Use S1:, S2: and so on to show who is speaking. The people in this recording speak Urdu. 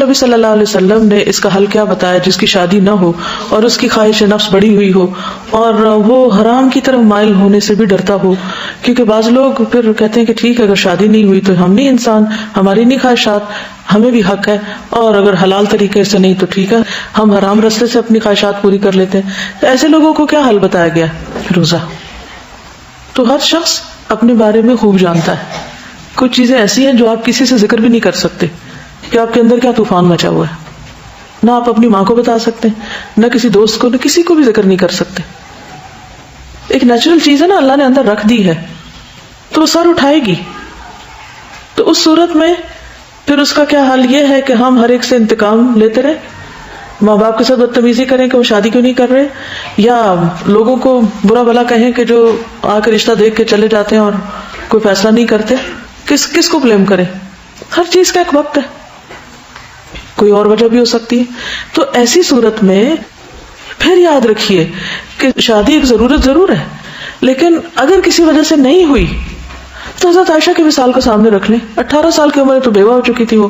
S1: نبی صلی اللہ علیہ وسلم نے اس کا حل کیا بتایا؟ جس کی شادی نہ ہو اور اس کی خواہش نفس بڑی ہوئی ہو اور وہ حرام کی طرف مائل ہونے سے بھی ڈرتا ہو، کیونکہ بعض لوگ پھر کہتے ہیں کہ ٹھیک ہے اگر شادی نہیں ہوئی تو ہم نہیں انسان، ہماری نہیں خواہشات، ہمیں بھی حق ہے، اور اگر حلال طریقے سے نہیں تو ٹھیک ہے ہم حرام راستے سے اپنی خواہشات پوری کر لیتے ہیں. تو ایسے لوگوں کو کیا حل بتایا گیا؟ روزہ. تو ہر شخص اپنے بارے میں خوب جانتا ہے. کچھ چیزیں ایسی ہیں جو آپ کسی سے ذکر بھی نہیں کر سکتے کہ آپ کے اندر کیا طوفان مچا ہوا ہے. نہ آپ اپنی ماں کو بتا سکتے، نہ کسی دوست کو، نہ کسی کو بھی ذکر نہیں کر سکتے. ایک نیچرل چیز ہے نا، اللہ نے اندر رکھ دی ہے تو وہ سر اٹھائے گی. تو اس صورت میں پھر اس کا کیا حل یہ ہے کہ ہم ہر ایک سے انتقام لیتے رہیں، ماں باپ کے ساتھ بدتمیزی کریں کہ وہ شادی کیوں نہیں کر رہے، یا لوگوں کو برا بھلا کہیں کہ جو آ کے رشتہ دیکھ کے چلے جاتے ہیں اور کوئی فیصلہ نہیں کرتے. کس کو بلیم کریں؟ ہر چیز کا ایک وقت ہے، کوئی اور وجہ بھی ہو سکتی ہے. تو ایسی صورت میں پھر یاد رکھیے کہ شادی ایک ضرورت ضرور ہے، لیکن اگر کسی وجہ سے نہیں ہوئی تو حضرت عائشہ کی مثال کو سامنے رکھ لیں. 18 سال کی عمر تو بیوہ ہو چکی تھی وہ،